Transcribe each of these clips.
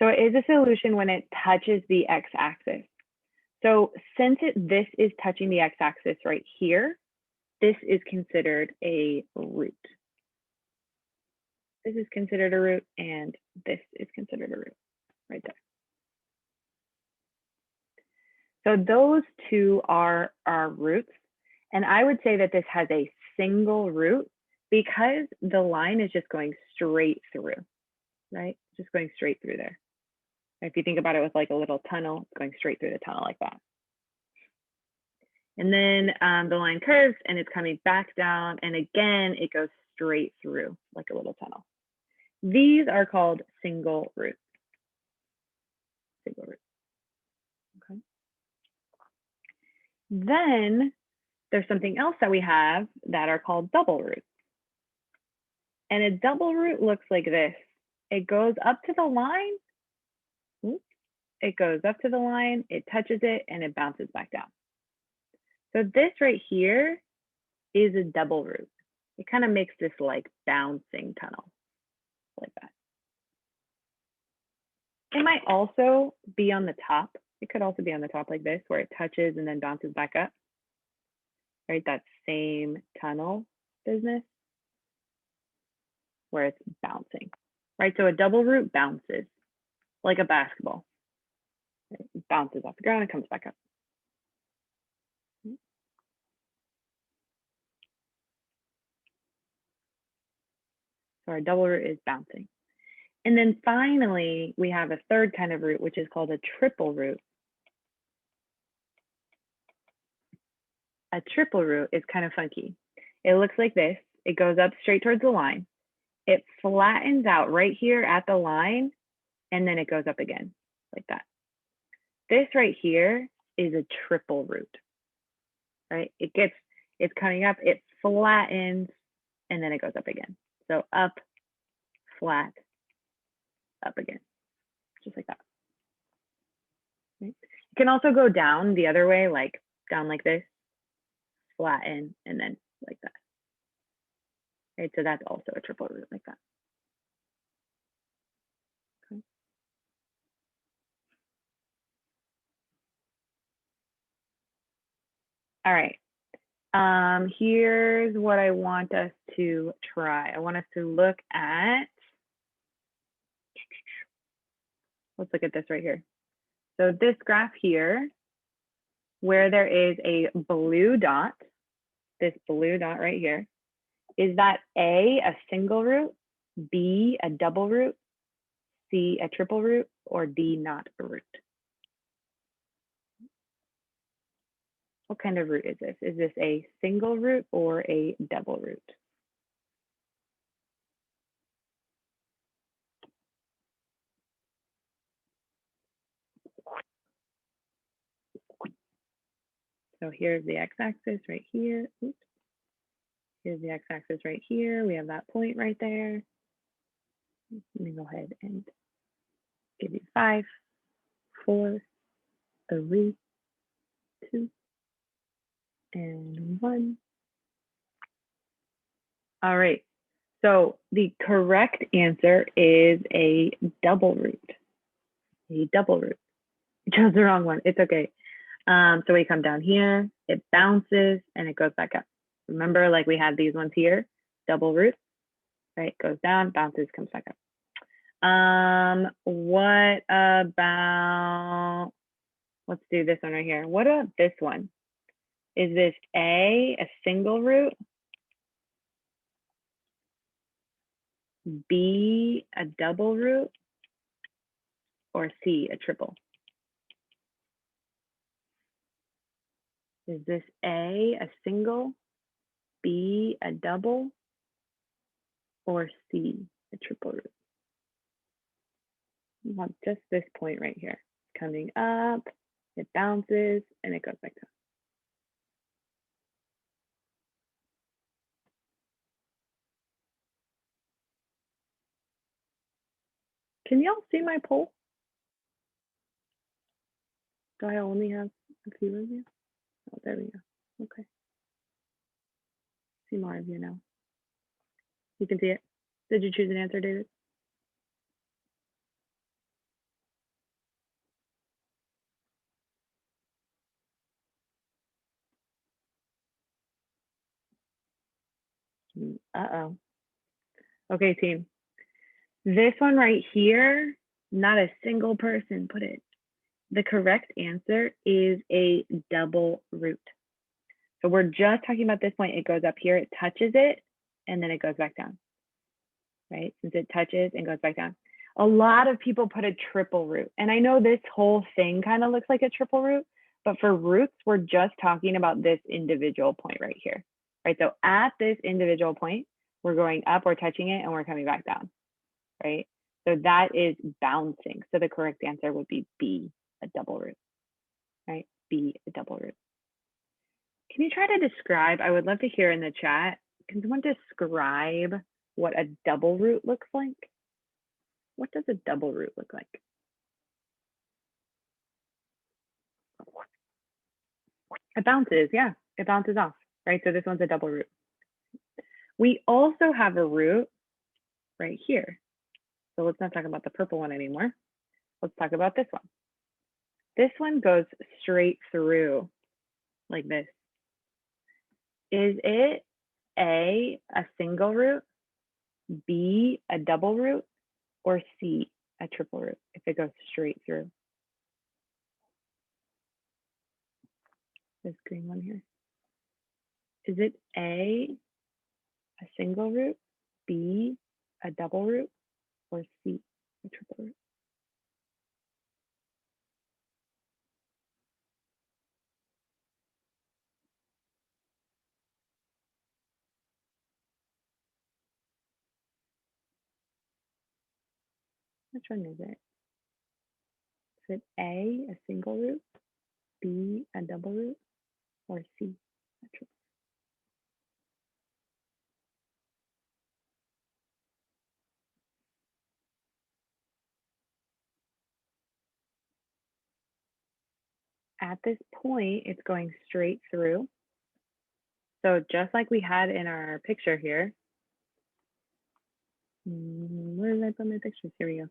So it is a solution when it touches the x-axis. So since this is touching the x-axis right here, this is considered a root. This is considered a root, and this is considered a root right there. So those two are our roots. And I would say that this has a single root because the line is just going straight through, right? Just going straight through there. If you think about it with like a little tunnel, it's going straight through the tunnel like that. And then the line curves and it's coming back down. And again, it goes straight through like a little tunnel. These are called single roots. Single roots. Okay. Then there's something else that we have that are called double roots. And a double root looks like this. It goes up to the line. Oops. It goes up to the line, it touches it, and it bounces back down. So this right here is a double root. It kind of makes this like bouncing tunnel like that. It might also be on the top. It could also be on the top like this, where it touches and then bounces back up. Right, that same tunnel business where it's bouncing. Right, so a double root bounces like a basketball. It bounces off the ground and comes back up. So our double root is bouncing. And then finally, we have a third kind of root, which is called a triple root. A triple root is kind of funky. It looks like this. It goes up straight towards the line. It flattens out right here at the line, and then it goes up again like that. This right here is a triple root, right? It's coming up, it flattens, and then it goes up again. So up, flat, up again, just like that. Right? It can also go down the other way, like down like this, flatten, and then like that. Right, so that's also a triple root like that. Okay. All right. Here's what I want us to try. I want us to look at, let's look at this right here. So this graph here, where there is a blue dot, this blue dot right here, is that A, a single root, B, a double root, C, a triple root, or D, not a root? What kind of root is this? Is this a single root or a double root? So here's the x-axis right here. Oops. Here's the x-axis right here. We have that point right there. Let me go ahead and give you 5, 4, 3, 2, and 1. All right. So the correct answer is a double root. A double root. You chose the wrong one. It's okay. So we come down here, it bounces, and it goes back up. Remember, like we had these ones here, double root, right? Goes down, bounces, comes back up. What about, let's do this one right here. What about this one? Is this A, a single root? B, a double root? Or C, a triple? Is this A, a single, B, a double, or C, a triple root? We want just this point right here. Coming up, it bounces, and it goes back down. Can y'all see my poll? Do I only have a few of you? Oh, there we go. Okay. See more of you now. You can see it. Did you choose an answer, David? Uh-oh. Okay, team. This one right here, not a single person put it. The correct answer is a double root. So we're just talking about this point. It goes up here, it touches it, and then it goes back down, right? Since it touches and goes back down. A lot of people put a triple root. And I know this whole thing kind of looks like a triple root, but for roots, we're just talking about this individual point right here, right? So at this individual point, we're going up, we're touching it, and we're coming back down, right? So that is bouncing. So the correct answer would be B, a double root, right? B, a double root. Can you try to describe, I would love to hear in the chat, can someone describe what a double root looks like? What does a double root look like? It bounces, yeah, it bounces off, right? So this one's a double root. We also have a root right here. So let's not talk about the purple one anymore. Let's talk about this one. This one goes straight through like this. Is it A, a single root, B, a double root, or C, a triple root if it goes straight through? This green one here. Is it A, a single root, B, a double root, or C, a triple root? Which one is it? Is it A, a single root, B, a double root, or C, a triple? At this point, it's going straight through. So just like we had in our picture here, where did I put my pictures? Here we go.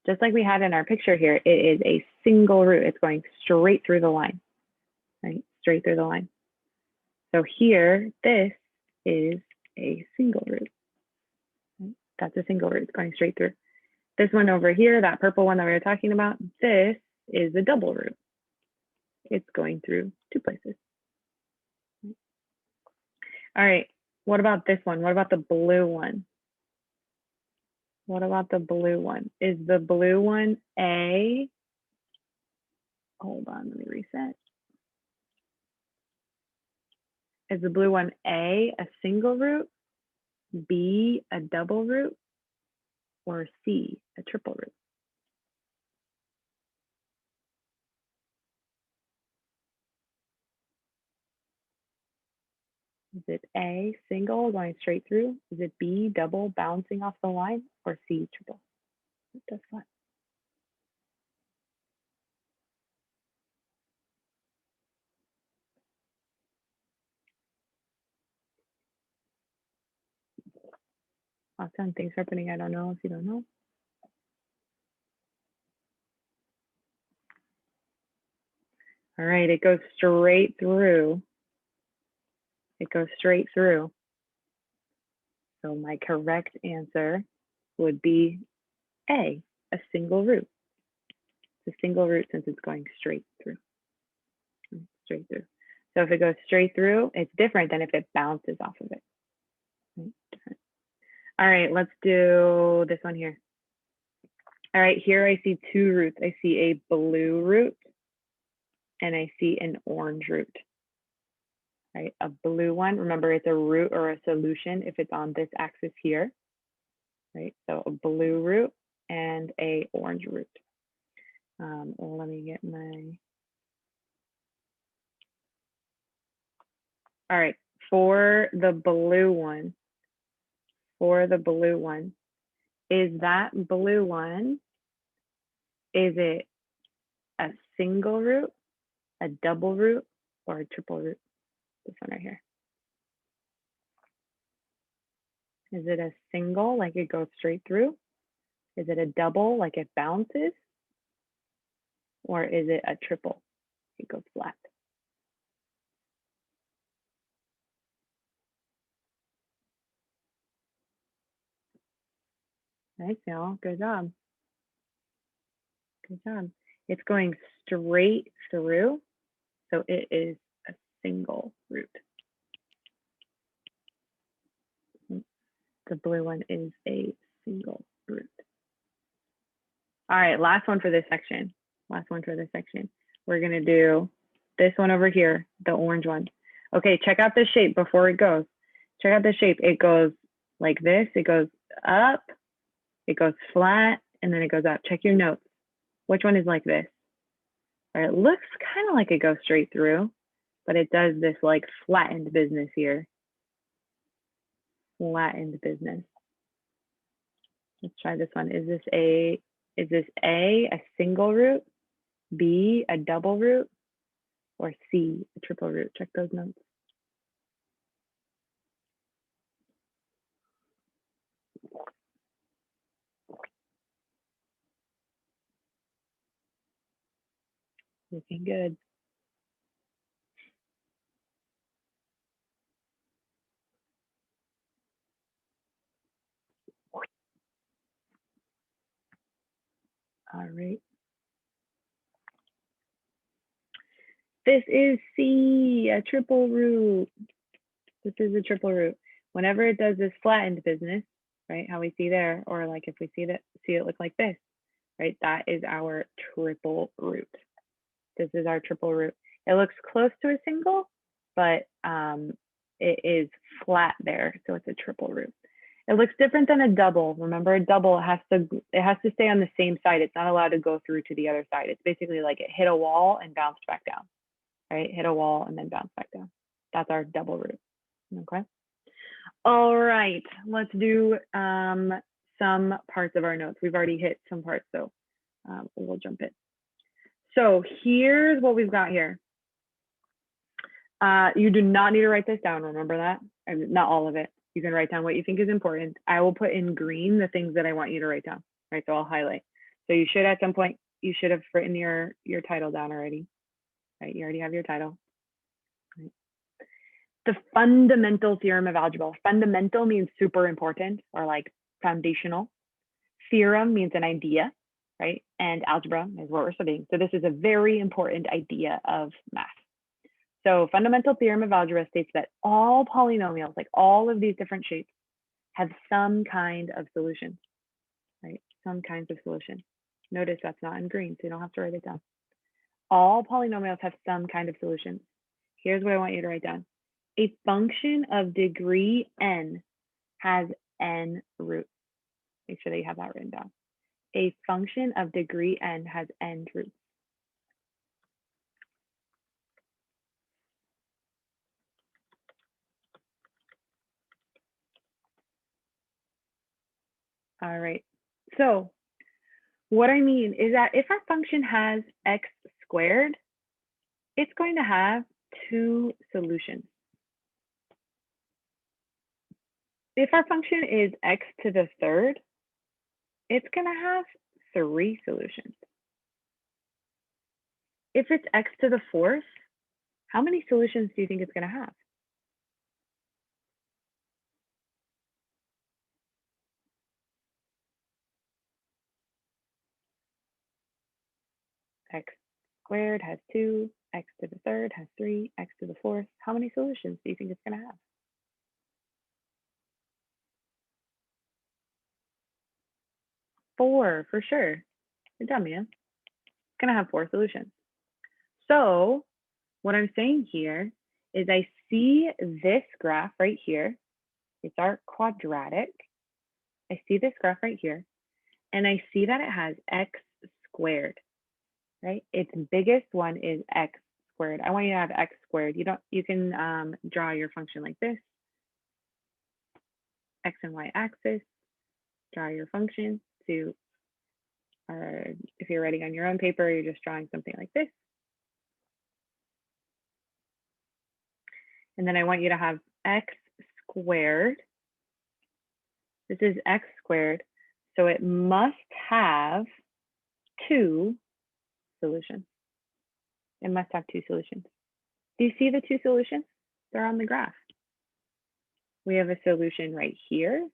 Just like we had in our picture here, it is a single root. It's going straight through the line, right? Straight through the line. So here, this is a single root. Right? That's a single root. It's going straight through. This one over here, that purple one that we were talking about, this is a double root. It's going through two places. All right, what about this one? What about the blue one? What about the blue one? Is the blue one A? Hold on, let me reset. Is the blue one A, a single root, B, a double root, or C, a triple root? Is it A, single, going straight through? Is it B, double, bouncing off the line, or C, triple? What does that? Awesome, thanks for putting I don't know if you don't know. All right, it goes straight through. It goes straight through. So my correct answer would be A, a single root. It's a single root since it's going straight through. Straight through. So if it goes straight through, it's different than if it bounces off of it. Different. All right, let's do this one here. All right, here I see two roots. I see a blue root and I see an orange root. Right, a blue one, remember it's a root or a solution if it's on this axis here. Right, so a blue root and a orange root. Let me get my, all right, for the blue one, is that blue one, is it a single root, a double root, or a triple root? This one right here. Is it a single, like it goes straight through? Is it a double, like it bounces? Or is it a triple, it goes flat? Nice, y'all. Good job. Good job. It's going straight through, so it is a single root. The blue one is a single root. All right, last one for this section. Last one for this section. We're gonna do this one over here, the orange one. Okay, check out the shape before it goes. Check out the shape. It goes like this. It goes up, it goes flat, and then it goes up. Check your notes. Which one is like this? All right, it looks kind of like it goes straight through, but it does this like flattened business here. Flattened business. Let's try this one. Is this A, a single root, B, a double root, or C, a triple root? Check those notes. Looking good. All right. This is C, a triple root. This is a triple root. Whenever it does this flattened business, right, how we see there, or like if we see it look like this, right, that is our triple root. This is our triple root. It looks close to a single, but it is flat there, so it's a triple root. It looks different than a double. Remember, a double has to stay on the same side. It's not allowed to go through to the other side. It's basically like it hit a wall and bounced back down, right? Hit a wall and then bounced back down. That's our double root. Okay. All right, let's do some parts of our notes. We've already hit some parts, so we'll jump in. So here's what we've got here. You do not need to write this down, remember that? Not all of it. You can write down what you think is important. I will put in green the things that I want you to write down, right? So I'll highlight. So you should at some point, you should have written your title down already, right? You already have your title. Right? The fundamental theorem of algebra. Fundamental means super important or like foundational. Theorem means an idea, right? And algebra is what we're studying. So this is a very important idea of math. So fundamental theorem of algebra states that all polynomials, like all of these different shapes, have some kind of solution, right? Some kinds of solution. Notice that's not in green, so you don't have to write it down. All polynomials have some kind of solution. Here's what I want you to write down. A function of degree n has n roots. Make sure that you have that written down. A function of degree n has n roots. All right. So what I mean is that if our function has x squared, it's going to have two solutions. If our function is x to the third, it's going to have three solutions. If it's x to the fourth, how many solutions do you think it's going to have? X squared has two, x to the third has three, x to the fourth. How many solutions do you think it's going to have? Four, for sure. Good job, Mia. It's going to have four solutions. So what I'm saying here is I see this graph right here. It's our quadratic. I see this graph right here, and I see that it has x squared, right? Its biggest one is x squared. I want you to have x squared. You can draw your function like this, x and y axis, draw your function to, or if you're writing on your own paper, you're just drawing something like this. And then I want you to have x squared. This is x squared, so it must have two solutions. It must have two solutions. Do you see the two solutions? They're on the graph. We have a solution right here,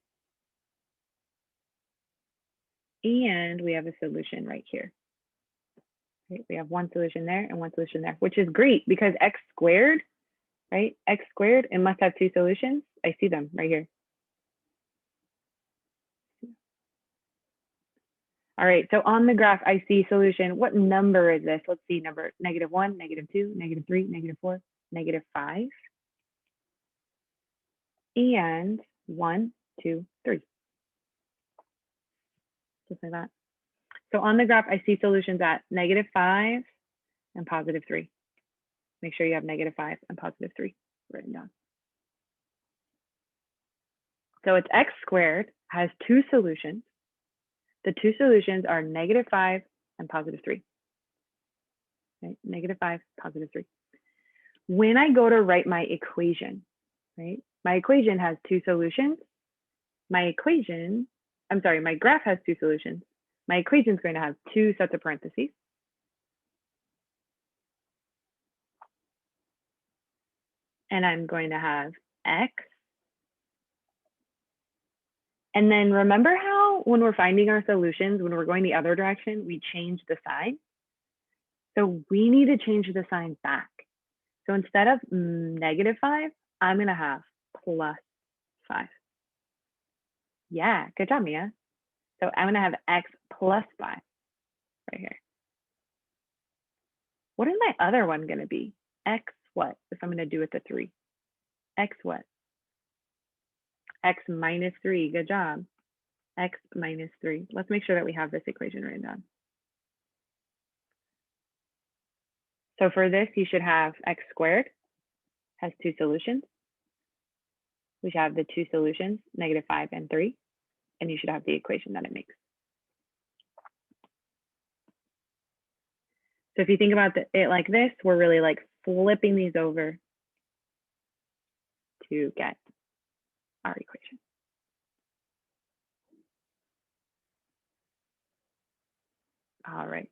And we have a solution right here. Right? We have one solution there and one solution there, which is great because x squared, right? X squared, it must have two solutions. I see them right here. All right, so on the graph, I see solution. What number is this? Let's see, number -1, -2, -3, -4, -5, and 1, 2, 3. Just like that. So on the graph, I see solutions at -5 and +3. Make sure you have -5 and +3 written down. So it's x squared has two solutions. The two solutions are -5 and +3. Right? -5, +3. When I go to write my equation, right? My equation has two solutions. My graph has two solutions. My equation is going to have two sets of parentheses. And I'm going to have x. And then remember how when we're finding our solutions, when we're going the other direction, we change the sign? So we need to change the sign back. So instead of -5, I'm going to have +5. Yeah, good job, Mia. So I'm going to have x +5 right here. What is my other one going to be? X what if I'm going to do it to 3? X what? X -3. Good job. X -3. Let's make sure that we have this equation written down. So for this, you should have x squared has two solutions. We should have the two solutions, -5 and 3, and you should have the equation that it makes. So if you think about it like this, we're really like flipping these over to get our equation. All right.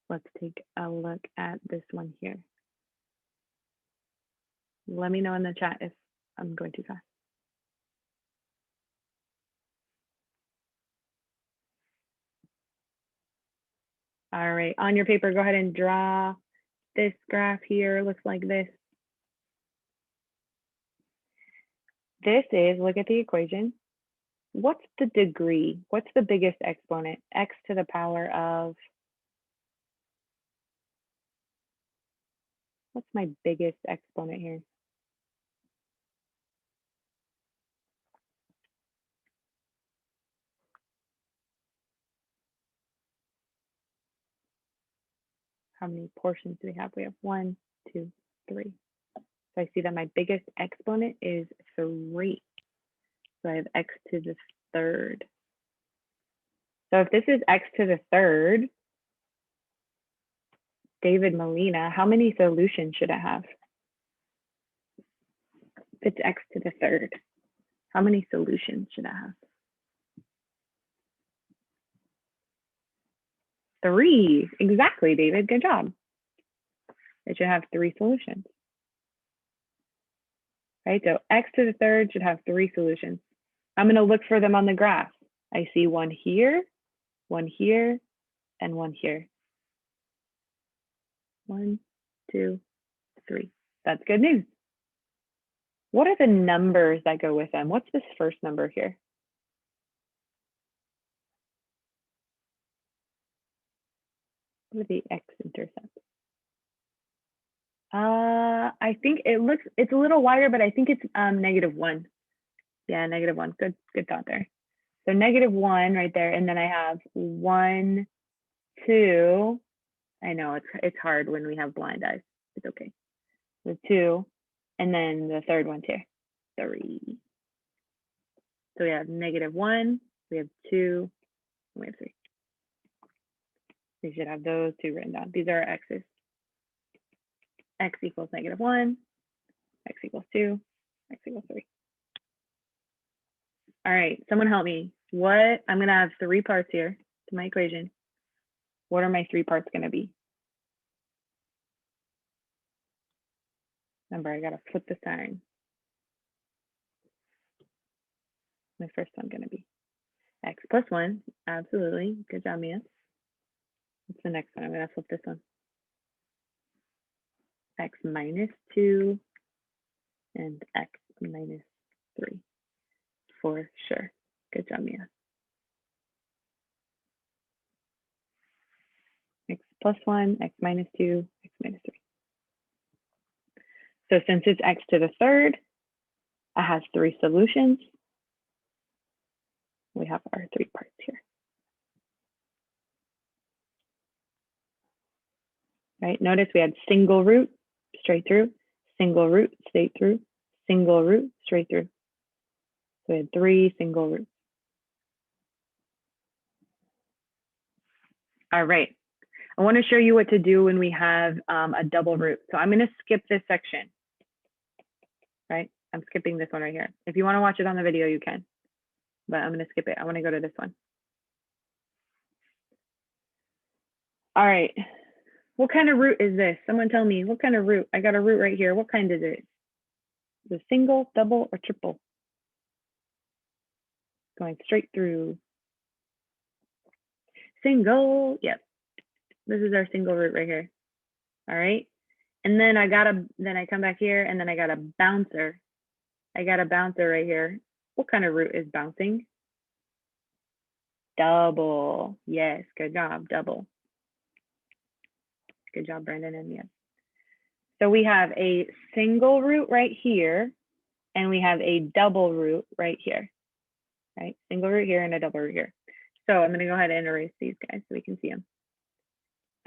Let's take a look at this one here. Let me know in the chat if I'm going too fast. All right, on your paper, go ahead and draw this graph here. Looks like this. This is, look at the equation. What's the degree? What's the biggest exponent? X to the power of, what's my biggest exponent here? How many portions do we have? We have 1, 2, 3. So I see that my biggest exponent is 3. So I have x to the third. So if this is x to the third, David Molina, how many solutions should it have? If it's x to the third, how many solutions should it have? 3. Exactly, David. Good job. It should have 3 solutions. Right? So x to the third should have 3 solutions. I'm going to look for them on the graph. I see one here, and one here. 1, 2, 3. That's good news. What are the numbers that go with them? What's this first number here? What are the x-intercepts? I think it's a little wider, but I think it's -1. Yeah, -1. Good thought there. So -1 right there, and then I have 1, 2. I know it's hard when we have blind eyes. It's okay. The 2, and then the third one's here, 3. So we have -1, we have 2, and we have 3. We should have those two written down. These are our x's. X equals -1, x equals 2, x equals 3. All right, someone help me. I'm gonna have 3 parts here to my equation. What are my 3 parts gonna be? Remember, I gotta flip the sign. My first one gonna be. X plus 1, absolutely. Good job, Mia. What's the next one? I'm going to flip this one. X minus 2 and X minus 3, for sure. Good job, Mia. X plus 1, X minus 2, X minus 3. So since it's X to the third, it has 3 solutions. We have our 3 parts here. Right, notice we had single root, straight through, single root, straight through, single root, straight through. So we had 3 single roots. All right, I want to show you what to do when we have a double root. So I'm going to skip this section, right? I'm skipping this one right here. If you want to watch it on the video, you can, but I'm going to skip it. I want to go to this one. All right, what kind of root is this? Someone tell me, what kind of root? I got a root right here. What kind is it? Is it single, double, or triple? Going straight through. Single, yep. This is our single root right here. All right. And then then I come back here and then I got a bouncer. I got a bouncer right here. What kind of root is bouncing? Double. Yes, good job, double. Good job, Brandon and Mia. So we have a single root right here and we have a double root right here, right? Single root here and a double root here. So I'm gonna go ahead and erase these guys so we can see them.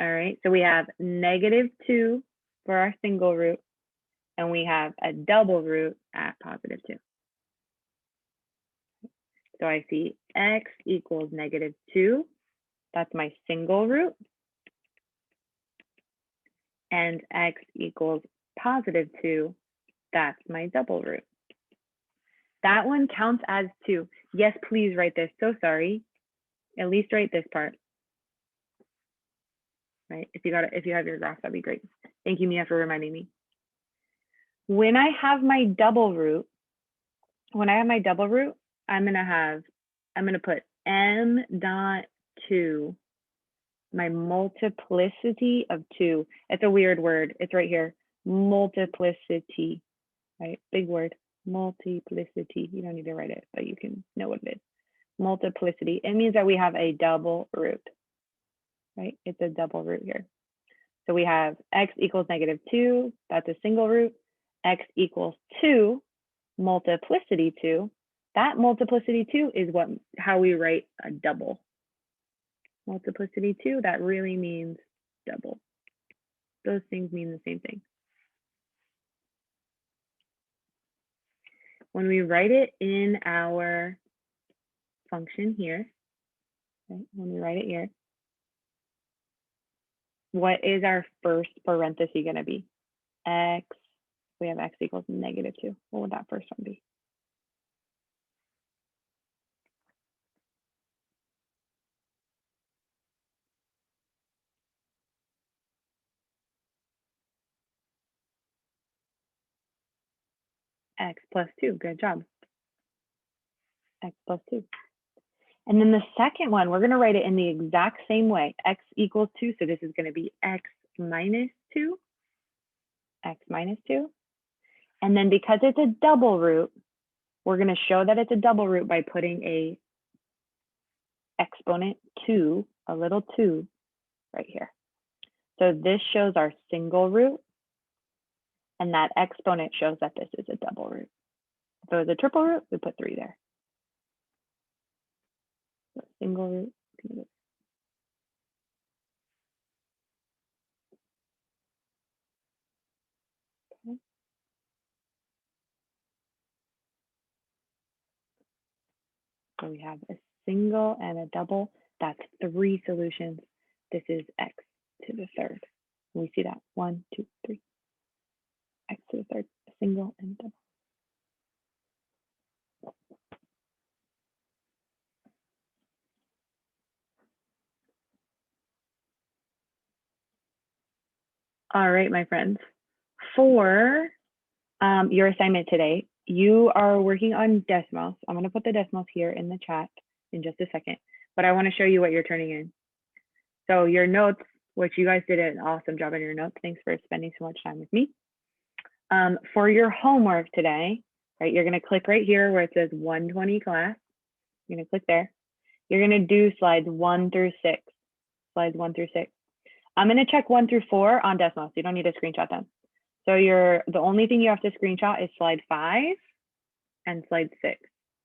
All right, so we have -2 for our single root and we have a double root at +2. So I see X equals -2. That's my single root. And X equals +2. That's my double root. That one counts as 2. Yes, please write this. So sorry. At least write this part. Right? If you have your graph, that'd be great. Thank you, Mia, for reminding me. When I have my double root, I'm gonna put m.2, my multiplicity of 2. It's a weird word. It's right here. Multiplicity, right? Big word. Multiplicity. You don't need to write it, but you can know what it is. Multiplicity. It means that we have a double root, right? It's a double root here. So we have X equals -2. That's a single root. X equals 2, multiplicity 2. That multiplicity 2 is how we write a double. Multiplicity 2, that really means double. Those things mean the same thing. When we write it in our function here, right, when we write it here, what is our first parenthesis going to be? X, we have X equals -2. What would that first one be? X plus 2, good job. X plus 2. And then the second one, we're going to write it in the exact same way. X equals 2, so this is going to be X minus 2. X minus 2. And then because it's a double root, we're going to show that it's a double root by putting a exponent 2, a little 2, right here. So this shows our single root, and that exponent shows that this is a double root. If it was a triple root, we put 3 there. So single root. Okay. So we have a single and a double. That's 3 solutions. This is X to the third. We see that 1, 2, 3. X to the third, a single and a double. All right, my friends. For your assignment today, you are working on decimals. I'm going to put the decimals here in the chat. in just a second, but I want to show you what you're turning in. So your notes, which you guys did an awesome job on your notes. Thanks for spending so much time with me. For your homework today, right, you're going to click right here where it says 120 class. You're going to click there. You're going to do slides 1 through 6. Slides 1 through 6. I'm going to check 1 through 4 on Desmos. You don't need to screenshot them. So the only thing you have to screenshot is slide 5 and slide 6.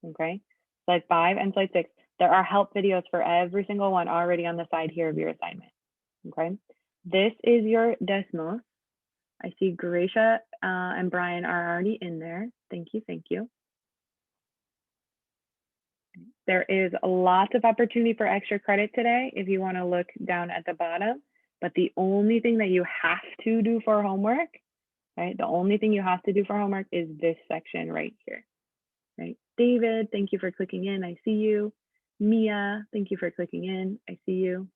Okay, slide 5 and slide 6. There are help videos for every single one already on the side here of your assignment. Okay, this is your Desmos. I see Gracia and Brian are already in there. Thank you, thank you. There is lots of opportunity for extra credit today if you want to look down at the bottom, but the only thing that you have to do for homework, right? The only thing you have to do for homework is this section right here, right? David, thank you for clicking in. I see you. Mia, thank you for clicking in. I see you.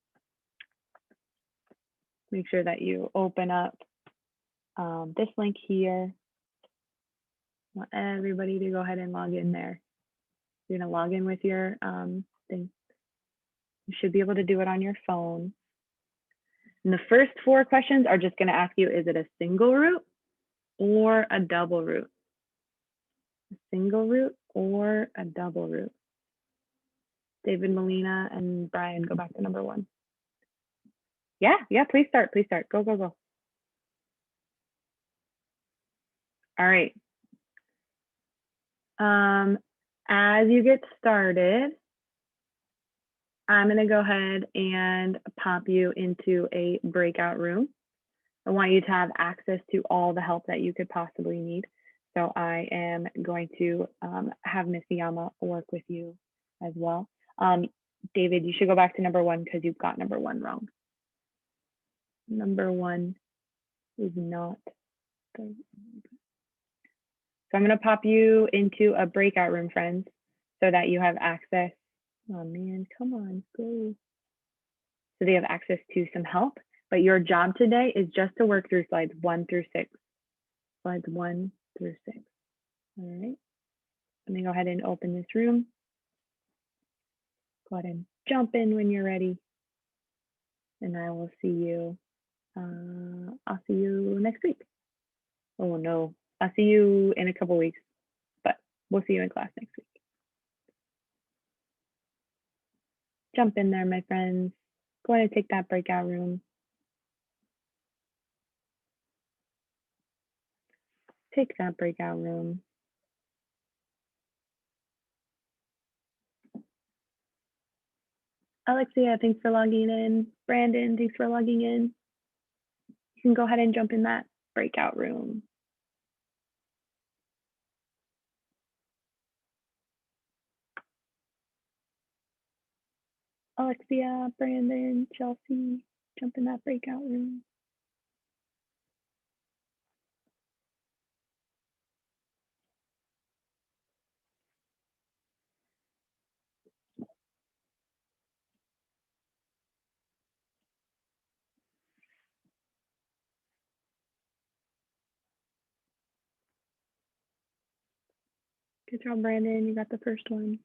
Make sure that you open up this link here. I want everybody to go ahead and log in there. You're gonna log in with your thing. You should be able to do it on your phone. And the first 4 questions are just gonna ask you, is it a single root or a double root? A single root or a double root? David, Melina, and Brian, go back to number 1. Yeah, please start, go, go, go. All right. As you get started, I'm gonna go ahead and pop you into a breakout room. I want you to have access to all the help that you could possibly need. So I am going to have Miss Yama work with you as well. David, you should go back to number 1 because you've got number 1 wrong. Number 1 is not the. So I'm going to pop you into a breakout room, friends, so that you have access. Oh man, come on, go. So they have access to some help, but your job today is just to work through slides 1 through 6. Slides 1 through 6. All right. Let me go ahead and open this room. Go ahead and jump in when you're ready. And I will see you. I'll see you next week. Oh no, I'll see you in a couple weeks, but we'll see you in class next week. Jump in there, my friends. Go ahead and take that breakout room. Take that breakout room. Alexia, thanks for logging in. Brandon, thanks for logging in. You can go ahead and jump in that breakout room. Alexia, Brandon, Chelsea, jump in that breakout room. Good job, Brandon. You got the first one.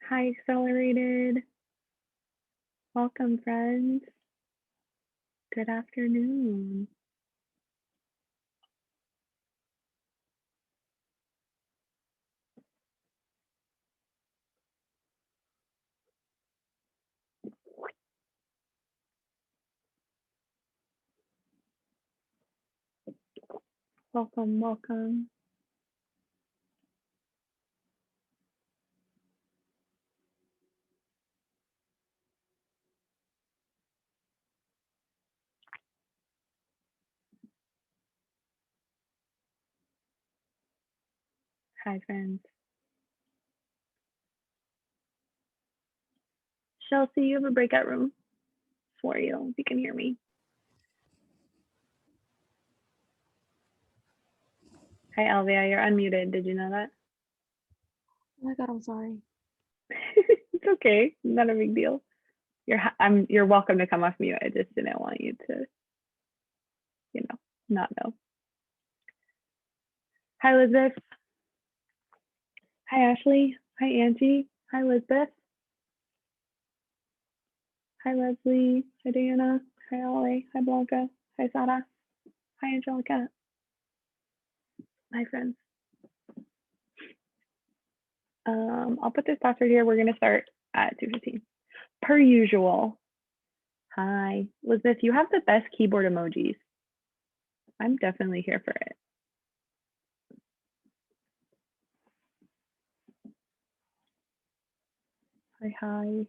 Hi, Accelerated. Welcome, friends. Good afternoon. Welcome, welcome. Hi, friends. Chelsea, you have a breakout room for you, if you can hear me. Hi, Elvia, you're unmuted. Did you know that? Oh my God, I'm sorry. It's okay. Not a big deal. You're welcome to come off mute. I just didn't want you to, not know. Hi, Elizabeth. Hi, Ashley. Hi, Angie. Hi, Elizabeth. Hi, Leslie. Hi, Diana. Hi, Ollie. Hi, Blanca. Hi, Sara. Hi, Angelica. Hi, friends. I'll put this password here. We're going to start at 2:15. Per usual. Hi. Elizabeth, you have the best keyboard emojis. I'm definitely here for it. Hi, hi.